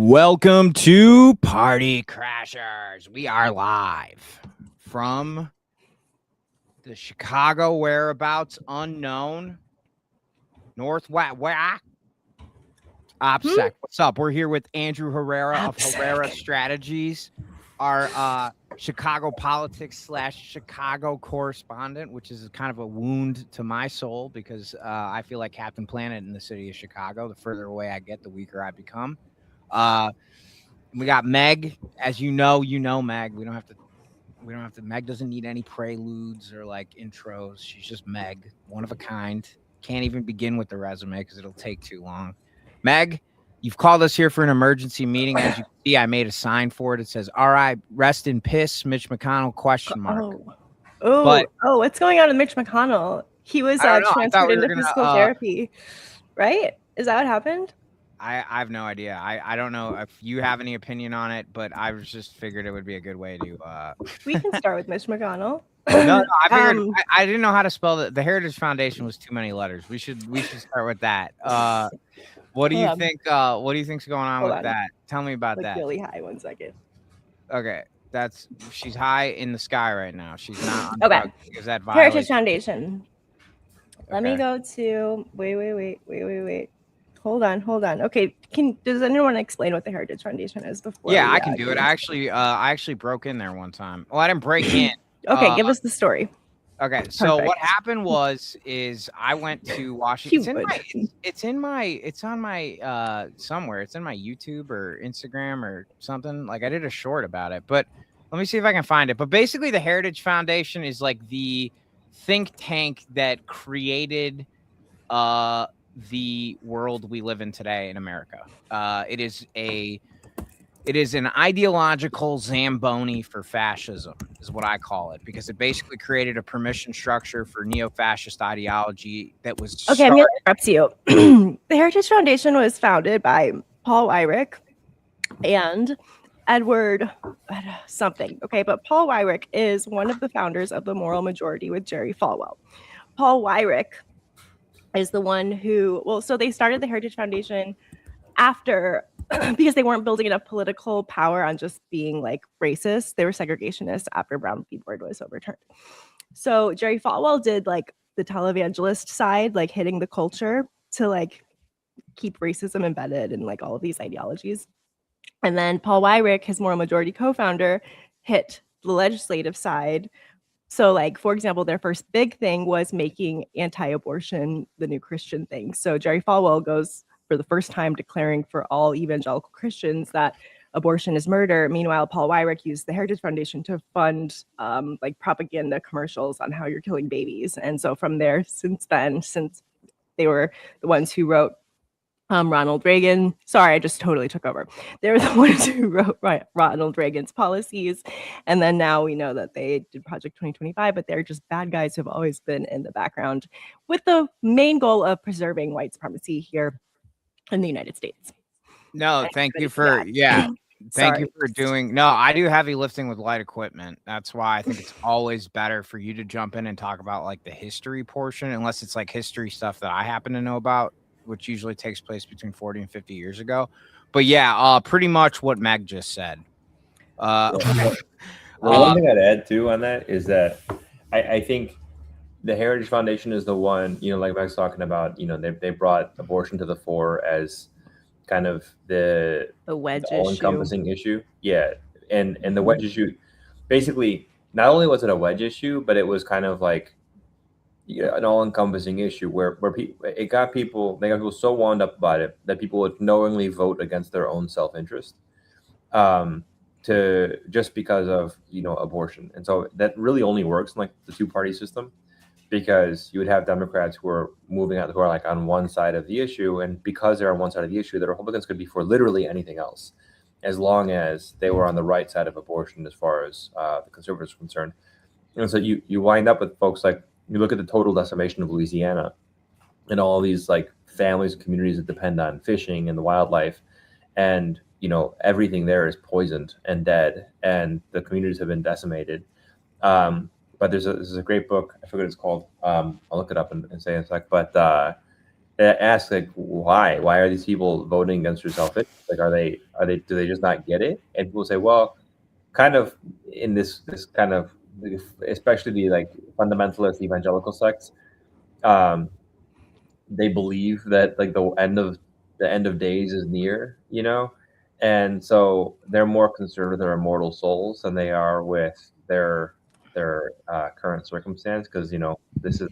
Welcome to Party Crashers. We are live from the Chicago whereabouts unknown Northwest. OPSEC. What's up? We're here with Andrew Herrera of Herrera Strategies, our Chicago politics / Chicago correspondent, which is kind of a wound to my soul because I feel like Captain Planet in the city of Chicago. The further away I get, the weaker I become. We got Meg, as you know, Meg. We don't have to. Meg doesn't need any preludes or like intros. She's just Meg, one of a kind. Can't even begin with the resume because it'll take too long. Meg, you've called us here for an emergency meeting. As you can see, I made a sign for it. It says, "All right, rest in piss, Mitch McConnell?" ? What's going on with Mitch McConnell? He was transferred into physical therapy, right? Is that what happened? I have no idea. I don't know if you have any opinion on it, but I was just figured it would be a good way to. We can start with Mitch McConnell. No, I figured I didn't know how to spell the Heritage Foundation was too many letters. We should start with that. What do you think? What do you think's going on with that? Tell me about that. Really high. 1 second. Okay, she's high in the sky right now. She's not. Okay. Is that Heritage Foundation? Okay. Let me go to. Wait. Hold on. Okay, does anyone want to explain what the Heritage Foundation is before? Yeah, I can do it. I actually broke in there one time. Well, I didn't break in. Okay, give us the story. Okay, so what happened is I went to Washington. It's on my somewhere. It's in my YouTube or Instagram or something. Like I did a short about it, but let me see if I can find it. But basically, the Heritage Foundation is like the think tank that created the world we live in today in America. It is an ideological Zamboni for fascism, is what I call it, because it basically created a permission structure for neo-fascist ideology that was. Okay, I'm going to interrupt you. The Heritage Foundation was founded by Paul Weyrich and Edward something. Okay, but Paul Weyrich is one of the founders of the Moral Majority with Jerry Falwell. Paul Weyrich is the one who, so they started the Heritage Foundation after, because they weren't building enough political power on just being like racist. They were segregationists after Brown v. Board was overturned. So Jerry Falwell did like the televangelist side, like hitting the culture to like keep racism embedded in like all of these ideologies. And then Paul Weyrich, his Moral Majority co-founder, hit the legislative side. So, like, for example, their first big thing was making anti-abortion the new Christian thing. So Jerry Falwell goes for the first time declaring for all evangelical Christians that abortion is murder. Meanwhile, Paul Weyrich used the Heritage Foundation to fund like propaganda commercials on how you're killing babies. And so from there, since they were the ones who wrote Ronald Reagan. Sorry, I just totally took over. They were the ones who wrote Ronald Reagan's policies. And then now we know that they did Project 2025, but they're just bad guys who have always been in the background with the main goal of preserving white supremacy here in the United States. No, thank you for, thank you for doing, I do heavy lifting with light equipment. That's why I think it's always better for you to jump in and talk about like the history portion, unless it's like history stuff that I happen to know about, which usually takes place between 40 and 50 years ago. But yeah, pretty much what Meg just said. One thing I'd add too on that is that I think the Heritage Foundation is the one, like Meg's talking about, they brought abortion to the fore as kind of the wedge all-encompassing issue. Yeah. And the wedge issue, basically, not only was it a wedge issue, but it was kind of like an all-encompassing issue where they got people so wound up about it that people would knowingly vote against their own self-interest to just because of abortion. And so that really only works in like the two-party system, because you would have Democrats who are moving out, who are like on one side of the issue, and because they're on one side of the issue, the Republicans could be for literally anything else, as long as they were on the right side of abortion as far as the conservatives are concerned. And so you wind up with folks like, you look at the total decimation of Louisiana and all these like families and communities that depend on fishing and the wildlife, and everything there is poisoned and dead, and the communities have been decimated. But there's a great book, I forget what it's called. I'll look it up and say in a sec. But ask like why are these people voting against their self-interest? Like do they just not get it? And people say, well, kind of in this kind of, especially the like fundamentalist evangelical sects, they believe that like the end of days is near, and so they're more concerned with their immortal souls than they are with their current circumstance, because this is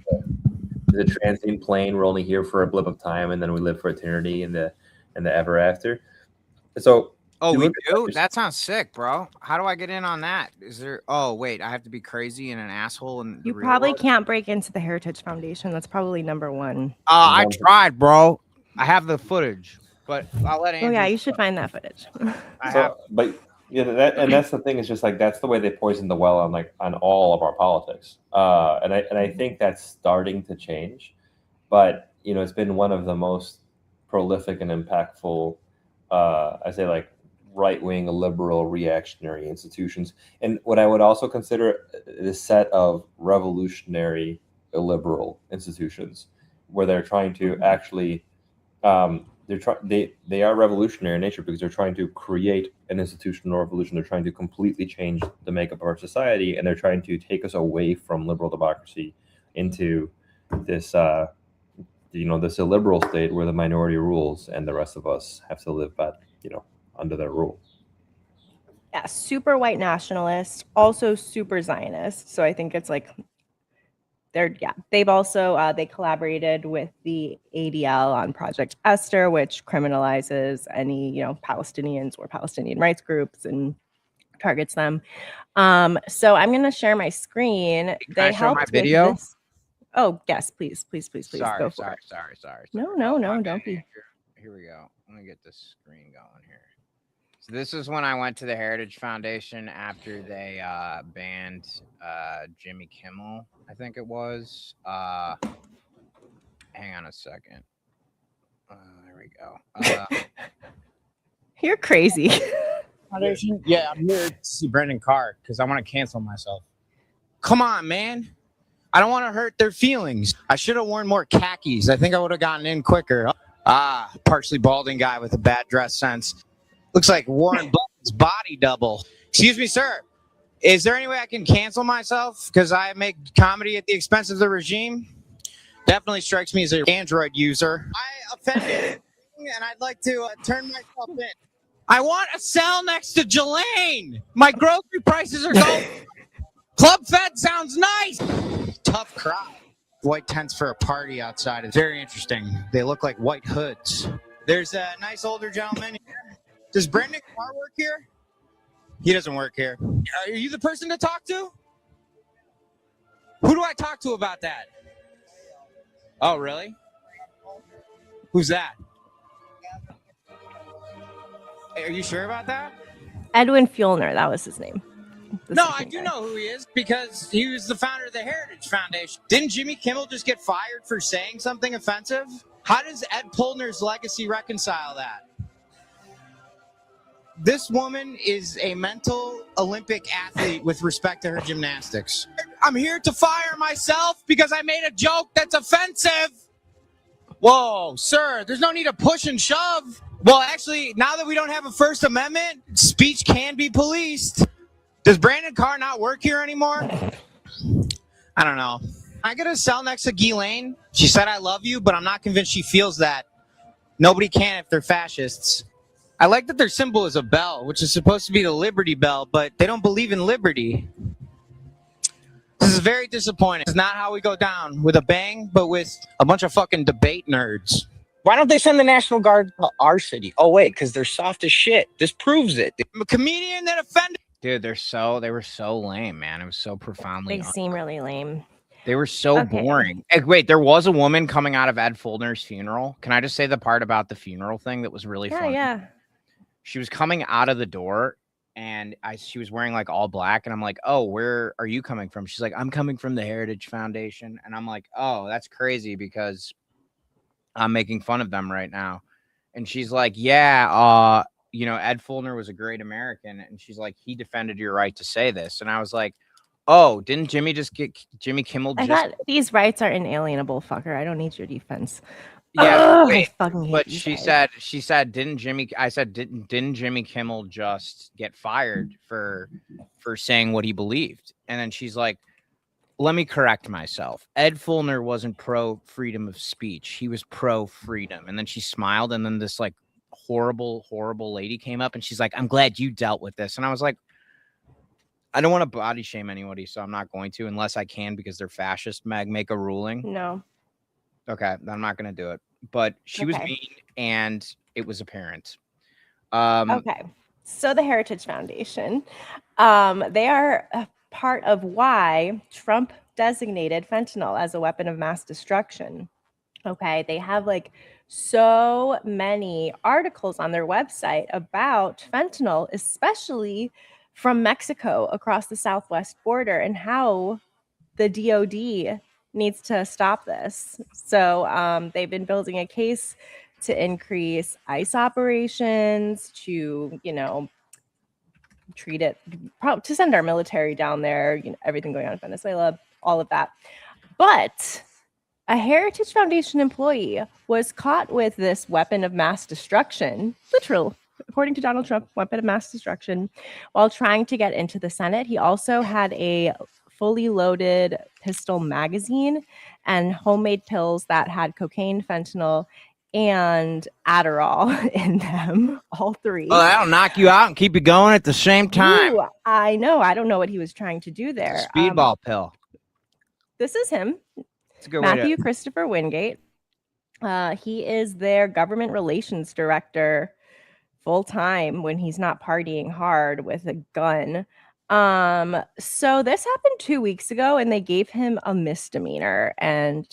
a transient plane. We're only here for a blip of time, and then we live for eternity in the ever after. So we do? That sounds sick, bro. How do I get in on that? Is there? Oh wait, I have to be crazy and an asshole. And you probably can't break into the Heritage Foundation. That's probably number one. I tried, bro. I have the footage, but I'll let Andrew. Oh yeah, you should find that footage. But that's the thing. Is just like that's the way they poison the well on all of our politics. And I think that's starting to change, but it's been one of the most prolific and impactful, I say, like, right-wing liberal reactionary institutions, and what I would also consider the set of revolutionary illiberal institutions, where they're trying to actually they are revolutionary in nature because they're trying to create an institutional revolution. They're trying to completely change the makeup of our society, and they're trying to take us away from liberal democracy into this this illiberal state where the minority rules and the rest of us have to live by under their rule. Yeah, super white nationalist, also super Zionist. So I think it's like they've also they collaborated with the ADL on Project Esther, which criminalizes any Palestinians or Palestinian rights groups and targets them. So I'm gonna share my screen. They helped my video. With this. Oh yes, please. Sorry. Go for it. Sorry. No, don't be. Here we go. Let me get this screen going here. So this is when I went to the Heritage Foundation after they banned Jimmy Kimmel, I think it was. Hang on a second. There we go. You're crazy. Yeah, I'm here to see Brendan Carr because I want to cancel myself. Come on, man. I don't want to hurt their feelings. I should have worn more khakis. I think I would have gotten in quicker. Partially balding guy with a bad dress sense. Looks like Warren Buffett's body double. Excuse me, sir. Is there any way I can cancel myself because I make comedy at the expense of the regime? Definitely strikes me as an Android user. I offended, and I'd like to turn myself in. I want a cell next to Jelaine. My grocery prices are going. Club Fed sounds nice. Tough crowd. White tents for a party outside. It's very interesting. They look like white hoods. There's a nice older gentleman here. Does Brendan Carr work here? He doesn't work here. Are you the person to talk to? Who do I talk to about that? Oh, really? Who's that? Are you sure about that? Edwin Fjellner, that was his name. No, I do know who he is because he was the founder of the Heritage Foundation. Didn't Jimmy Kimmel just get fired for saying something offensive? How does Ed Pollner's legacy reconcile that? This woman is a mental Olympic athlete with respect to her gymnastics. I'm here to fire myself because I made a joke that's offensive. Whoa, sir, there's no need to push and shove. Well, actually, now that we don't have a First Amendment, speech can be policed. Does Brandon Carr not work here anymore? I don't know. I got a cell next to Ghislaine. She said I love you, but I'm not convinced she feels that. Nobody can if they're fascists. I like that their symbol is a bell, which is supposed to be the Liberty Bell, but they don't believe in liberty. This is very disappointing. It's not how we go down with a bang, but with a bunch of fucking debate nerds. Why don't they send the National Guard to our city? Oh, wait, because they're soft as shit. This proves it. I'm a comedian that offended. Dude, they were so lame, man. It was so profoundly. They seem really lame. They were so boring. Wait, there was a woman coming out of Ed Follner's funeral. Can I just say the part about the funeral thing that was really fun? Yeah. She was coming out of the door, and she was wearing like all black, and I'm like, oh, where are you coming from? She's like, I'm coming from the Heritage Foundation, and I'm like, oh, that's crazy because I'm making fun of them right now. And she's like, yeah, Ed Follner was a great American, and she's like, he defended your right to say this, and I was like, oh, didn't Jimmy Kimmel? I thought these rights are inalienable, fucker. I don't need your defense. Yeah, Ugh, I wait, fucking hate but these she guys. said, didn't Jimmy Kimmel just get fired for saying what he believed? And then she's like, let me correct myself. Ed Fulner wasn't pro freedom of speech. He was pro freedom. And then she smiled, and then this like horrible lady came up and she's like, I'm glad you dealt with this. And I was like, I don't want to body shame anybody, so I'm not going to unless I can because they're fascist. Meg, make a ruling. No. Okay, I'm not going to do it. But she was Okay. mean, and it was apparent. Okay. So the Heritage Foundation, they are a part of why Trump designated fentanyl as a weapon of mass destruction. Okay. They have like so many articles on their website about fentanyl, especially from Mexico across the southwest border, and how the DOD needs to stop this. So they've been building a case to increase ICE operations, to, treat it, to send our military down there, everything going on in Venezuela, all of that. But a Heritage Foundation employee was caught with this weapon of mass destruction, literal, according to Donald Trump, weapon of mass destruction, while trying to get into the Senate. He also had a fully loaded pistol magazine and homemade pills that had cocaine, fentanyl, and Adderall in them, all three. Well, that'll knock you out and keep you going at the same time. Ooh, I know. I don't know what he was trying to do there. Speedball pill. This is him, It's a good way Matthew Christopher Wingate. He is their government relations director full time when he's not partying hard with a gun. So this happened 2 weeks ago, and they gave him a misdemeanor, and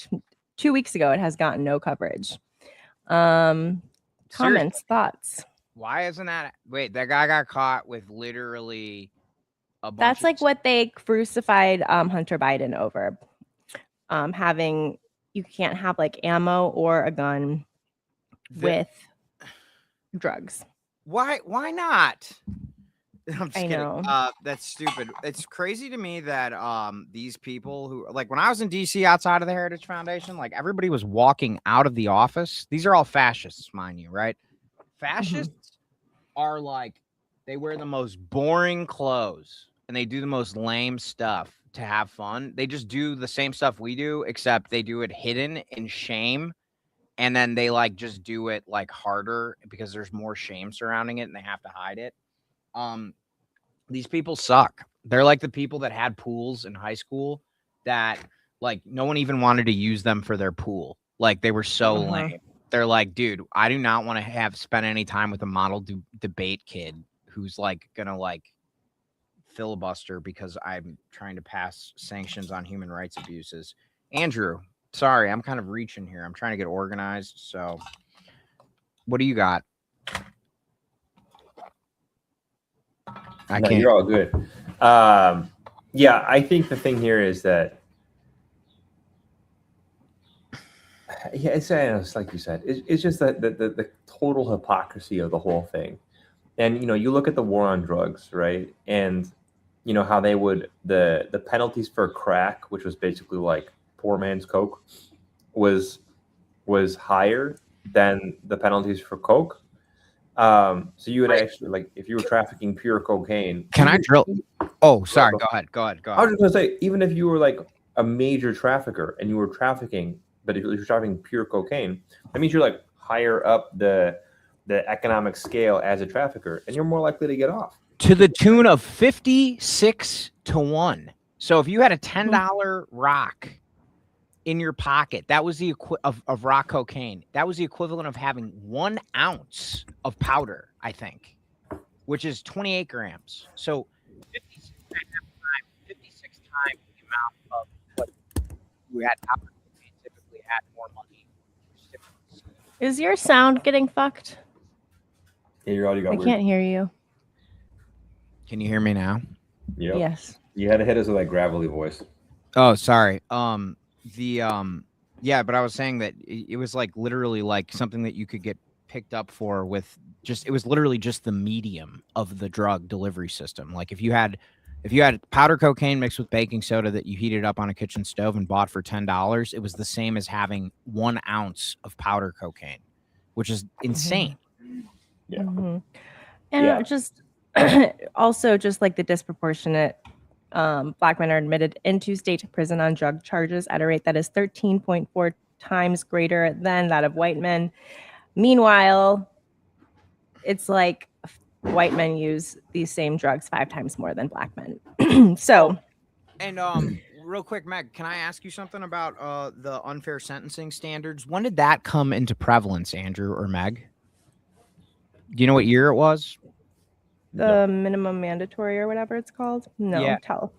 2 weeks ago it has gotten no coverage. Comments, thoughts? Why isn't that? Wait, that guy got caught with literally a bunch. That's like what they crucified Hunter Biden over. Having, you can't have like ammo or a gun with drugs. Why not? I'm just I kidding. know. That's stupid. It's crazy to me that these people who, like, when I was in DC outside of the Heritage Foundation, like, everybody was walking out of the office. These are all fascists, mind you, right? Fascists are like, they wear the most boring clothes and they do the most lame stuff to have fun. They just do the same stuff we do, except they do it hidden in shame. And then they like just do it like harder because there's more shame surrounding it and they have to hide it. These people suck. They're like the people that had pools in high school that like no one even wanted to use them for their pool. Like they were so lame. They're like, dude, I do not want to have spent any time with a model debate kid who's like gonna like filibuster because I'm trying to pass sanctions on human rights abuses. Andrew, sorry, I'm kind of reaching here. I'm trying to get organized. So what do you got? No, you're all good. Yeah, I think the thing here is that, yeah, it's like you said, it's just that the total hypocrisy of the whole thing. And, you look at the war on drugs, right? And, how they would, the penalties for crack, which was basically like poor man's coke, was higher than the penalties for coke. So you would actually, like, if you were trafficking pure cocaine. Can I drill? Oh, sorry. Go ahead. I was just gonna say, even if you were like a major trafficker and you were trafficking, but if you're trafficking pure cocaine, that means you're like higher up the economic scale as a trafficker, and you're more likely to get off. To the tune of 56 to 1. So if you had a $10 rock in your pocket, that was the of rock cocaine. That was the equivalent of having 1 ounce of powder, I think, which is 28 grams. So 56 times the amount of what you had powder cocaine typically had more money. Is your sound getting fucked? Yeah, you're already got I weird. can't hear you. Can you hear me now? Yep. Yes. You had to hit us with that gravelly voice. Oh, sorry. Yeah, but I was saying that it was like literally like something that you could get picked up for with just, it was literally just the medium of the drug delivery system. Like if you had If you had powder cocaine mixed with baking soda that you heated up on a kitchen stove and bought for $10, it was the same as having 1 ounce of powder cocaine, which is insane. Yeah. And Yeah. just also just like the disproportionate Black men are admitted into state prison on drug charges at a rate that is 13.4 times greater than that of white men. Meanwhile, it's like white men use these same drugs 5 times more than Black men. So, and real quick, Meg, can I ask you something about the unfair sentencing standards? When did that come into prevalence, Andrew or Meg? Do you know what year it was? the minimum mandatory or whatever it's called? No, Yeah. tell.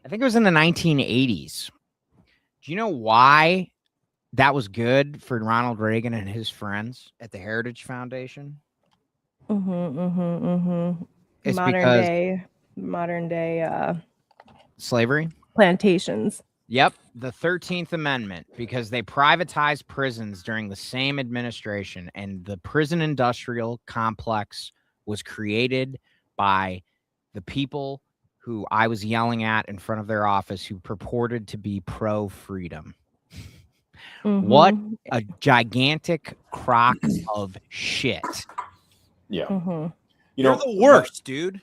I think it was in the 1980s. Do you know why that was good for Ronald Reagan and his friends at the Heritage Foundation? It's Modern day slavery. plantations. Yep, the 13th Amendment, because they privatized prisons during the same administration, and the prison industrial complex was created by the people who I was yelling at in front of their office who purported to be pro-freedom. What a gigantic crock of shit. Yeah. You You're know, the worst, dude.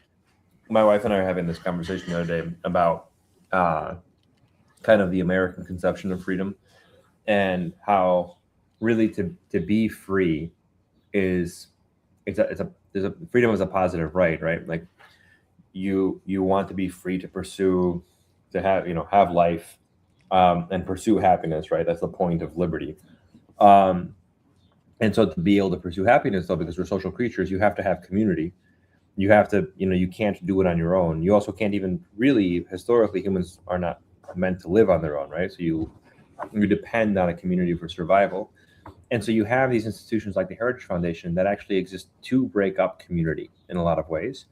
My wife and I are having this conversation the other day about kind of the American conception of freedom and how really to be free is freedom is a positive right? Like you want to be free to pursue, to have life and pursue happiness, right? That's the point of liberty. And so to be able to pursue happiness, though, because we're social creatures, you have to have community. You have to, you can't do it on your own. You also can't even really, historically, humans are not meant to live on their own, right? So you depend on a community for survival. And so you have these institutions like the Heritage Foundation that actually exist to break up community in a lot of ways.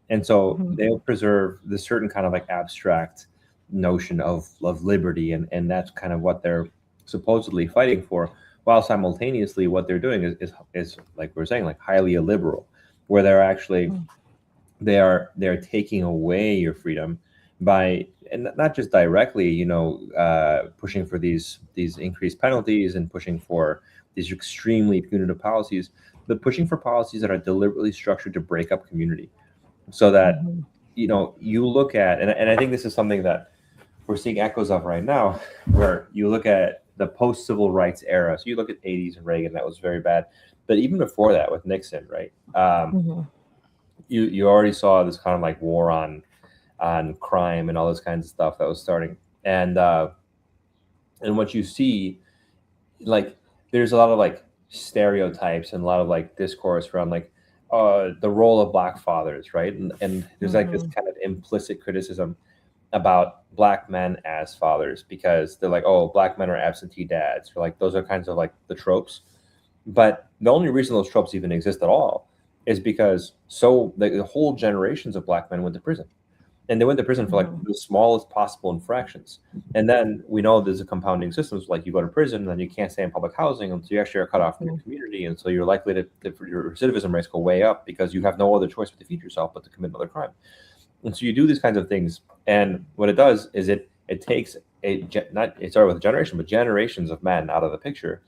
And so they'll preserve this certain kind of like abstract notion of liberty. And that's kind of what they're supposedly fighting for, while simultaneously what they're doing is like we're saying, like highly illiberal, where they're actually, they're taking away your freedom by, and not just directly, pushing for these increased penalties and pushing for these extremely punitive policies, but pushing for policies that are deliberately structured to break up community, so that you look at, and I think this is something that we're seeing echoes of right now, where you look at the post-civil rights era. So you look at 80s and Reagan, that was very bad, but even before that with Nixon, right? You already saw this kind of like war on crime and all this kinds of stuff that was starting, and what you see, like, there's a lot of like stereotypes and a lot of like discourse around like the role of Black fathers, right? And there's like this kind of implicit criticism about Black men as fathers, because they're like, oh, Black men are absentee dads, or like those are kinds of like the tropes. But the only reason those tropes even exist at all is because the whole generations of Black men went to prison. And they went to prison for like the smallest possible infractions. And then we know there's a compounding system. So like you go to prison, and then you can't stay in public housing until you actually are cut off from your community. And so you're likely to your recidivism rates go way up, because you have no other choice but to feed yourself, but to commit another crime. And so you do these kinds of things. And what it does is it takes it started with a generation, but generations of men out of the picture.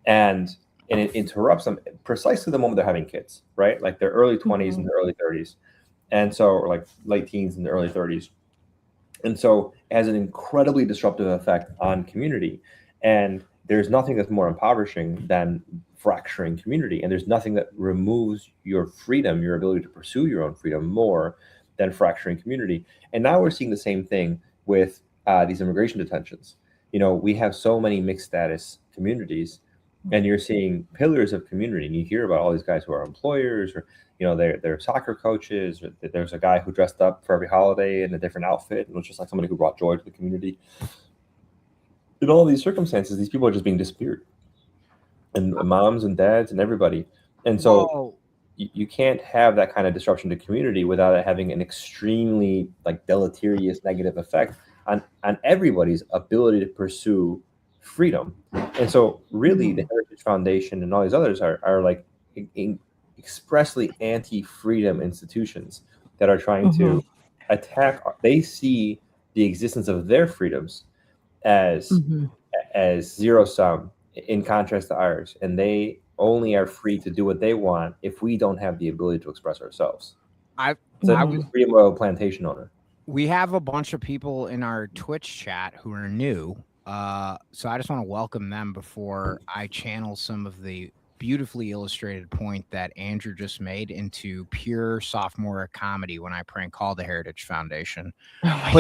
And it interrupts them precisely the moment they're having kids, right? Like their early 20s and their early 30s. And so, or like late teens and the early 30s. And so it has an incredibly disruptive effect on community. And there's nothing that's more impoverishing than fracturing community. And there's nothing that removes your freedom, your ability to pursue your own freedom, more than fracturing community. And now we're seeing the same thing with these immigration detentions. We have so many mixed status communities, and you're seeing pillars of community. And you hear about all these guys who are employers, or they're soccer coaches, or there's a guy who dressed up for every holiday in a different outfit and was just like somebody who brought joy to the community. In all these circumstances, these people are just being disappeared, and moms and dads and everybody. And so you can't have that kind of disruption to community without it having an extremely like deleterious negative effect on everybody's ability to pursue freedom. And so really the Heritage Foundation and all these others are like expressly anti-freedom institutions that are trying to attack. They see the existence of their freedoms as zero sum, in contrast to ours, and they only are free to do what they want if we don't have the ability to express ourselves. I was freedom of a plantation owner. We have a bunch of people in our Twitch chat who are new. So I just want to welcome them before I channel some of the beautifully illustrated point that Andrew just made into pure sophomore comedy when I prank call the Heritage Foundation. I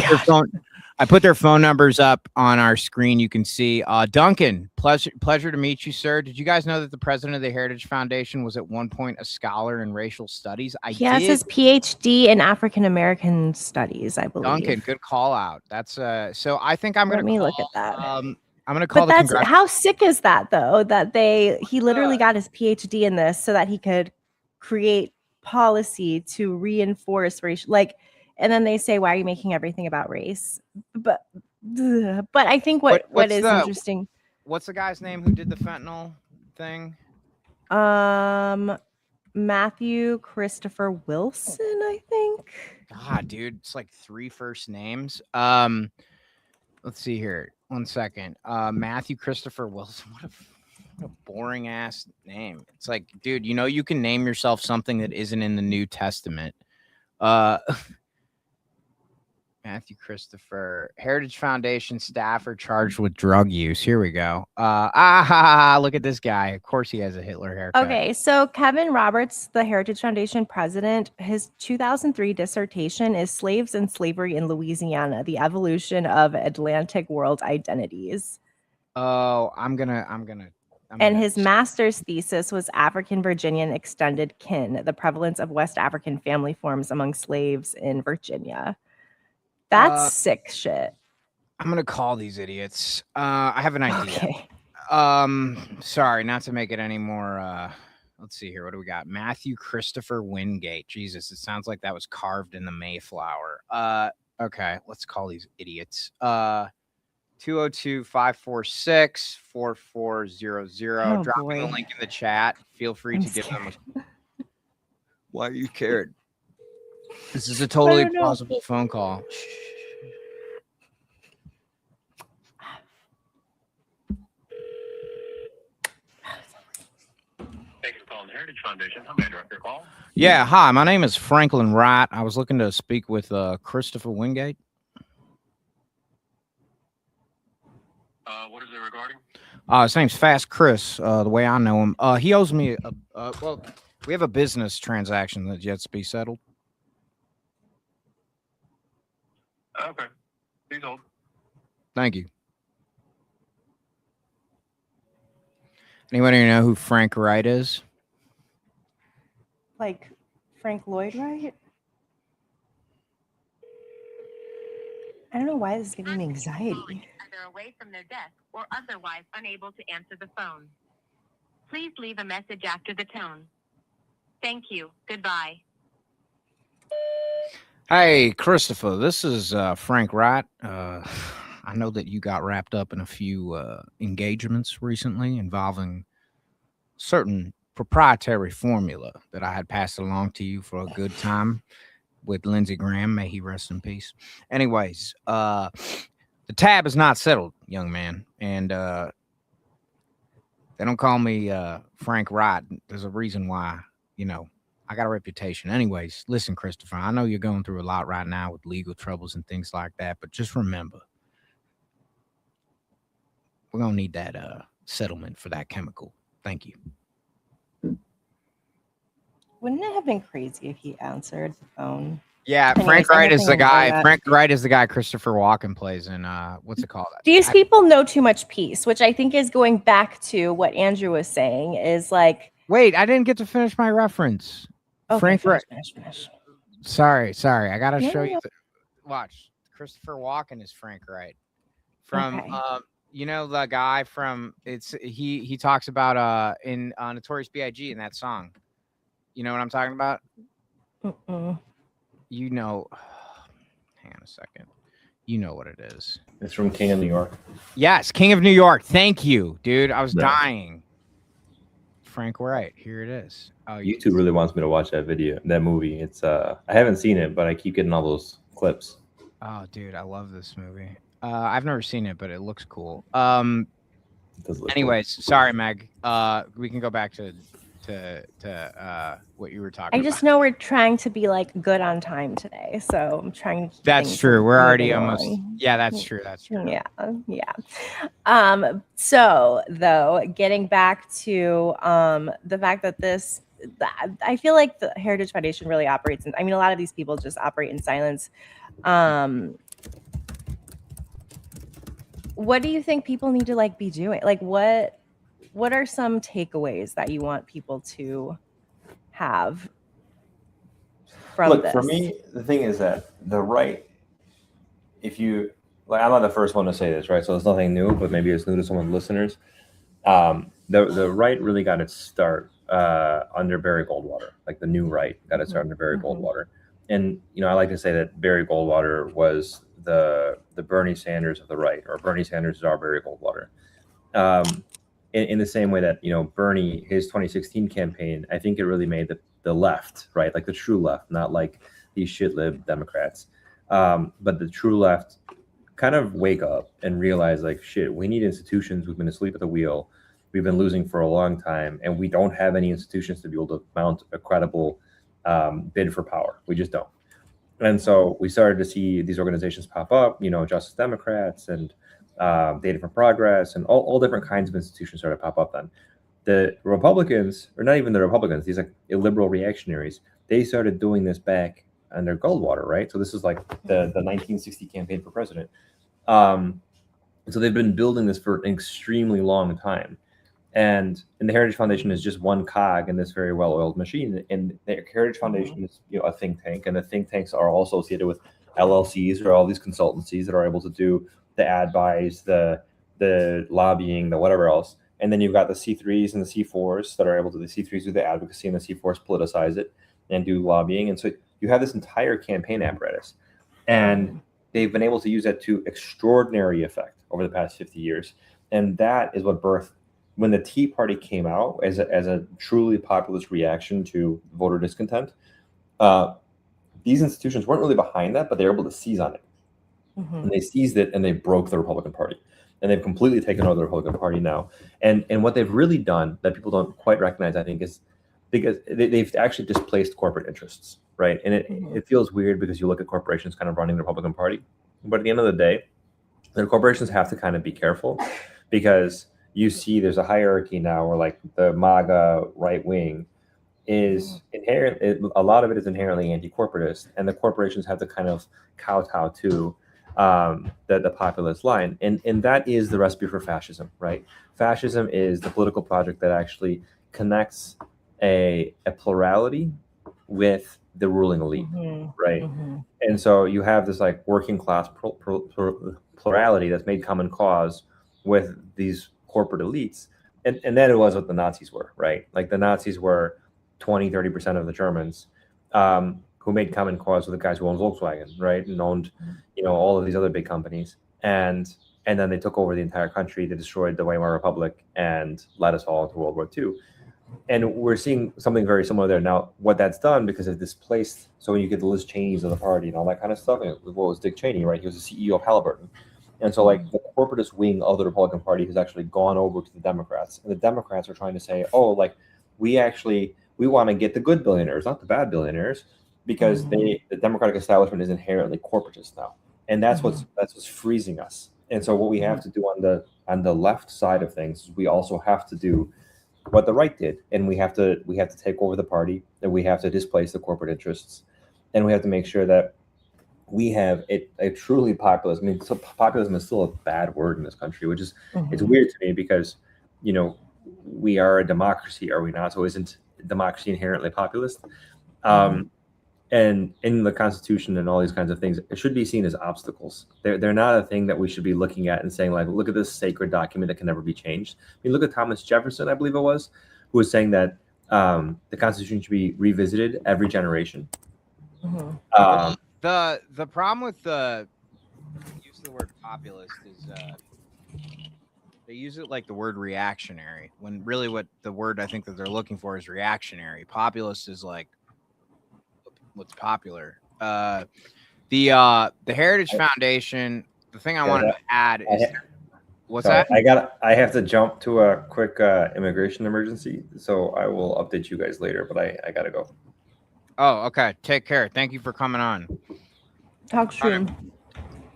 put their phone numbers up on our screen. You can see Duncan, pleasure to meet you, sir. Did you guys know that the president of the Heritage Foundation was at one point a scholar in racial studies? He has his PhD in African American studies, I believe. Duncan, good call out. That's so I think I'm going to look at that. I'm going to call how sick is that though, that he literally got his PhD in this so that he could create policy to reinforce racial, and then they say, why are you making everything about race? But I think what is interesting. What's the guy's name who did the fentanyl thing? Matthew Christopher Wilson, I think. God, dude, it's like 3 first names. Let's see here. 1 second. Matthew Christopher Wilson. What a boring ass name. It's like, dude, you can name yourself something that isn't in the New Testament. Matthew Christopher, Heritage Foundation staffer charged with drug use. Here we go. Look at this guy. Of course he has a Hitler haircut. Okay, so Kevin Roberts, the Heritage Foundation president, his 2003 dissertation is Slaves and Slavery in Louisiana, the Evolution of Atlantic World Identities. Oh, And his master's thesis was African Virginian Extended Kin, the prevalence of West African family forms among slaves in Virginia. That's sick shit. I'm going to call these idiots. I have an idea. Okay. Sorry, not to make it any more. Let's see here. What do we got? Matthew Christopher Wingate. Jesus, it sounds like that was carved in the Mayflower. Okay, let's call these idiots. 202-546-4400. Drop me the link in the chat. Feel free to give them Why are you scared? This is a totally plausible phone call. Thank you for calling the Heritage Foundation. How may I direct your call? Yeah, hi. My name is Franklin Wright. I was looking to speak with Christopher Wingate. What is it regarding? His name's Fast Chris, the way I know him. He owes me well, we have a business transaction that's yet to be settled. Okay. Please hold. Thank you. Anybody know who Frank Wright is? Like Frank Lloyd Wright? I don't know why this is giving me anxiety. Either away from their desk or otherwise unable to answer the phone. Please leave a message after the tone. Thank you. Goodbye. Hey, Christopher, this is Frank Wright. I know that you got wrapped up in a few engagements recently involving certain proprietary formula that I had passed along to you for a good time with Lindsey Graham. May he rest in peace. Anyways, the tab is not settled, young man. And they don't call me Frank Wright. There's a reason why, I got a reputation. Anyways, listen, Christopher, I know you're going through a lot right now with legal troubles and things like that, but just remember, we're going to need that settlement for that chemical. Thank you. Wouldn't it have been crazy if he answered the phone? Yeah, Frank Wright is the guy. Frank Wright is the guy Christopher Walken plays in what's it called? These people know too much peace, which I think is going back to what Andrew was saying is like. Wait, I didn't get to finish my reference. Okay, Frank Wright. Finish. Sorry. I gotta show you. Watch. Christopher Walken is Frank Wright from the guy from he talks about in Notorious B.I.G. in that song. You know what I'm talking about? Mm-mm. Hang on a second. You know what it is. It's from King of New York. Yes, King of New York. Thank you, dude. I was dying. Frank Wright. Here it is. Oh, YouTube really wants me to watch that movie. It's I haven't seen it, but I keep getting all those clips. Oh, dude, I love this movie. I've never seen it, but it looks cool. It does look cool. Anyways, sorry, Meg. We can go back to what you were talking I about. just know we're trying to be like good on time today, so I'm trying to keep That's things true. We're already moving almost. along. Yeah, that's true. That's true. Yeah. So though, getting back to the fact that I feel like the Heritage Foundation really operates in, I mean, a lot of these people just operate in silence. What do you think people need to like be doing? Like what are some takeaways that you want people to have from Look, this? for me, the thing is that the right, if you like, I'm not the first one to say this, right? So it's nothing new, but maybe it's new to some of the listeners. The right really got its start under Barry Goldwater, like the new right got its start under Barry Goldwater. And I like to say that Barry Goldwater was the Bernie Sanders of the right, or Bernie Sanders is our Barry Goldwater. In the same way that Bernie, his 2016 campaign, I think it really made the left, right, like the true left, not like these shit lib Democrats, but the true left kind of wake up and realize like, shit, we need institutions. We've been asleep at the wheel. We've been losing for a long time, and we don't have any institutions to be able to mount a credible bid for power. We just don't. And so we started to see these organizations pop up, Justice Democrats and Data for Progress, and all different kinds of institutions started to pop up then. The Republicans, or not even the Republicans, these like illiberal reactionaries, they started doing this back under Goldwater, right? So this is like the 1960 campaign for president. So they've been building this for an extremely long time. And the Heritage Foundation is just one cog in this very well-oiled machine. And the Heritage Foundation is a think tank, and the think tanks are all associated with LLCs or all these consultancies that are able to do the ad buys, the lobbying, the whatever else. And then you've got the C3s and the C4s that are able to, the C3s do the advocacy and the C4s politicize it and do lobbying. And so you have this entire campaign apparatus. And they've been able to use that to extraordinary effect over the past 50 years. And that is what birthed, when the Tea Party came out as a truly populist reaction to voter discontent, these institutions weren't really behind that, but they were able to seize on it. And they seized it and they broke the Republican Party. And they've completely taken over the Republican Party now. And what they've really done that people don't quite recognize, I think, is because they've actually displaced corporate interests, right? And it feels weird because you look at corporations kind of running the Republican Party. But at the end of the day, the corporations have to kind of be careful, because you see there's a hierarchy now where like the MAGA right wing is inherent. A lot of it is inherently anti-corporatist, and the corporations have to kind of kowtow to the populist line, and that is the recipe for fascism, right? Fascism is the political project that actually connects a plurality with the ruling elite, right? And so you have this like working class plurality that's made common cause with these corporate elites, and that was what the Nazis were, right? Like the Nazis were 20-30% of the Germans who made common cause with the guys who owned Volkswagen, right, and owned all of these other big companies, and then they took over the entire country. They destroyed the Weimar Republic and led us all into World War II. And we're seeing something very similar there now. What that's done, because it's displaced. So when you get the Liz Cheneys of the party and all that kind of stuff, and what was Dick Cheney, right? He was the CEO of Halliburton. And so like the corporatist wing of the Republican Party has actually gone over to the Democrats, and the Democrats are trying to say, oh, like we want to get the good billionaires, not the bad billionaires, because the Democratic establishment is inherently corporatist now, and that's what's freezing us. And so what we have to do on the left side of things is we also have to do what the right did, and we have to take over the party, and we have to displace the corporate interests, and we have to make sure that we have a truly populist. I mean, so populism is still a bad word in this country, which is it's weird to me, because we are a democracy, are we not? So isn't democracy inherently populist? And in the Constitution and all these kinds of things, it should be seen as obstacles. They're not a thing that we should be looking at and saying, like, look at this sacred document that can never be changed. I mean, look at Thomas Jefferson, I believe it was, who was saying that the Constitution should be revisited every generation. The problem with the use of the word populist is they use it like the word reactionary, when really what the word I think that they're looking for is reactionary. Populist is like what's popular. The Heritage Foundation. The thing I wanted to add is what's Sorry, that? I have to jump to a quick immigration emergency, so I will update you guys later. But I gotta go. Oh, okay. Take care. Thank you for coming on, Talk soon.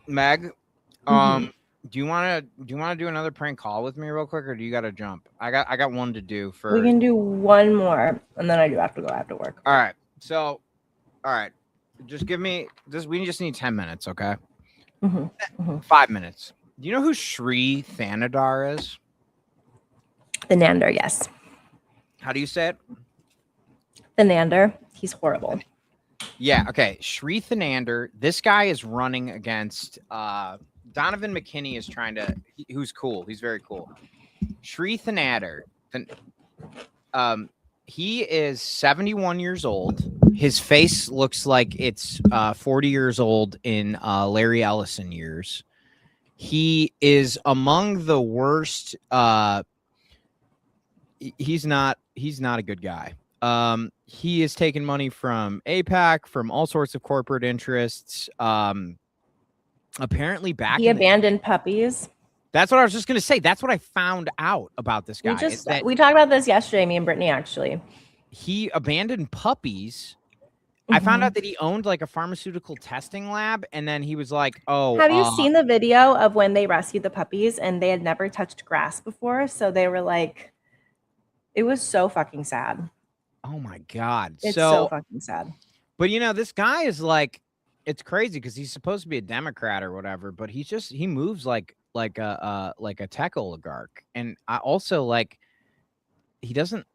Meg. Mhm. Do you want to do another prank call with me real quick, or do you got to jump? I got one to do for. We can do one more, and then I do have to go. I have to work. All right. So, all right. Just give me this. We just need 10 minutes, okay? 5 minutes. Do you know who Sri Thanadar is? Thanander, yes. How do you say it? Thanander. He's horrible. Yeah. Okay. Sri Thanander. This guy is running against Donovan McKinney is trying to. Who's cool? He's very cool. Sri Thanander. He is 71 years old. His face looks like it's 40 years old in Larry Ellison years. He is among the worst. He's not a good guy. He has taken money from AIPAC, from all sorts of corporate interests. Apparently back He abandoned puppies. That's what I was just going to say. That's what I found out about this guy. We talked about this yesterday, me and Brittany, actually. He abandoned puppies. I found out that he owned like a pharmaceutical testing lab, and then he was like, "Oh, have you seen the video of when they rescued the puppies and they had never touched grass before? So they were like, it was so fucking sad. Oh my god, it's so fucking sad." But you know, this guy is like, it's crazy because he's supposed to be a Democrat or whatever, but he moves like a tech oligarch, and I also like he doesn't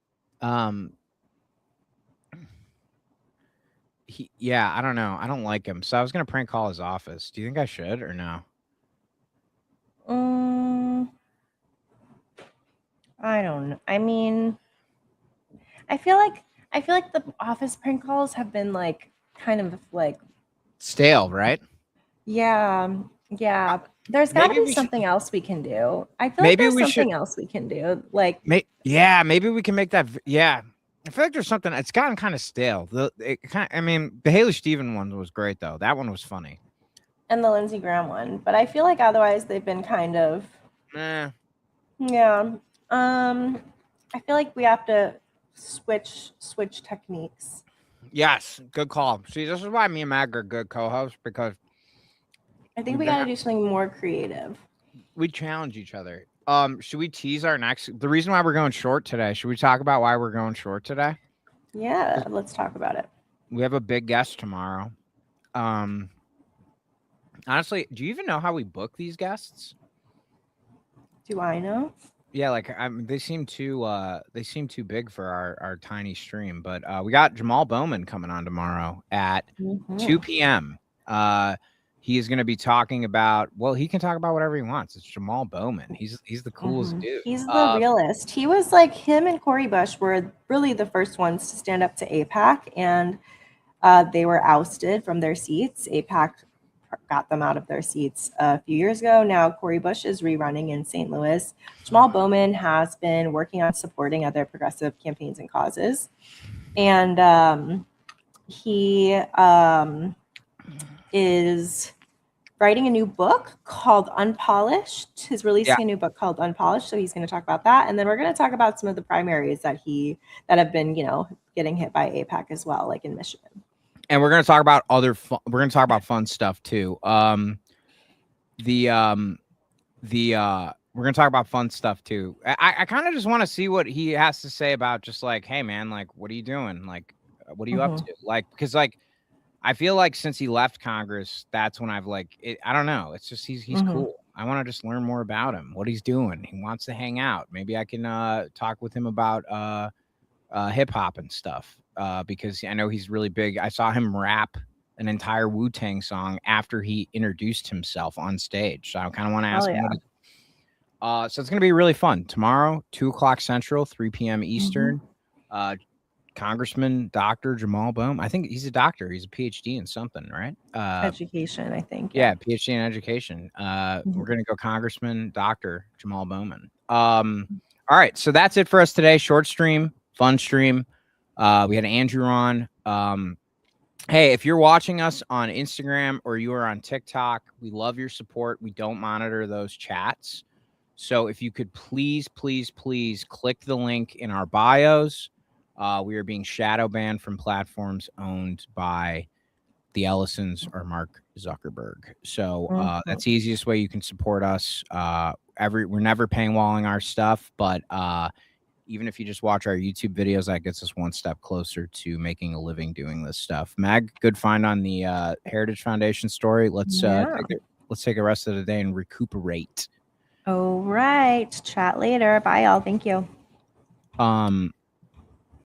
I don't know. I don't like him. So I was gonna prank call his office. Do you think I should or no? I don't know. I mean, I feel like the office prank calls have been like kind of like stale, right? Yeah. There's got to be something else we can do. I feel like there's something else we can do. Like, maybe we can make that. Yeah, I feel like there's something. It's gotten kind of stale. The Haley Steven one was great though. That one was funny. And the Lindsey Graham one, but I feel like otherwise they've been kind of. Yeah. I feel like we have to switch techniques. Yes, good call. See, this is why me and Mag are good co-hosts, because I think we got to do something more creative. We challenge each other. Should we tease our next? The reason why we're going short today. Should we talk about why we're going short today? Yeah, let's talk about it. We have a big guest tomorrow. Honestly, do you even know how we book these guests? Do I know? Yeah, like they seem too big for our tiny stream. But we got Jamal Bowman coming on tomorrow at 2 p.m. He is going to be talking about, well, he can talk about whatever he wants. It's Jamal Bowman. He's the coolest dude. He's the realist. He was like, him and Cori Bush were really the first ones to stand up to AIPAC, and they were ousted from their seats. AIPAC got them out of their seats a few years ago. Now Cori Bush is rerunning in St. Louis. Jamal Bowman has been working on supporting other progressive campaigns and causes. And he is writing a new book called Unpolished. He's releasing a new book called Unpolished. So he's going to talk about that. And then we're going to talk about some of the primaries that have been, getting hit by AIPAC as well, like in Michigan. And we're going to talk about we're going to talk about fun stuff too. We're going to talk about fun stuff too. I kind of just want to see what he has to say about just like, hey man, like, what are you doing? Like, what are you up to? Like, because like, I feel like since he left Congress, that's when I've like, I don't know. It's just, he's cool. I want to just learn more about him, what he's doing. He wants to hang out. Maybe I can talk with him about hip hop and stuff. Because I know he's really big. I saw him rap an entire Wu-Tang song after he introduced himself on stage. So I kind of want to ask him. So it's going to be really fun. Tomorrow, 2:00 Central, 3 p.m. Eastern. Congressman Dr. Jamal Bowman. I think he's a doctor. He's a PhD in something, right? Education, I think. Yeah, PhD in education. We're going to go Congressman Dr. Jamal Bowman. All right. So that's it for us today. Short stream, fun stream. We had Andrew on. Hey, if you're watching us on Instagram or you are on TikTok, we love your support. We don't monitor those chats. So if you could please click the link in our bios. We are being shadow banned from platforms owned by the Ellisons or Mark Zuckerberg. So that's the easiest way you can support us. We're never paywalling our stuff, but even if you just watch our YouTube videos, that gets us one step closer to making a living doing this stuff. Mag, good find on the Heritage Foundation story. Let's take the rest of the day and recuperate. All right. Chat later. Bye, y'all. Thank you.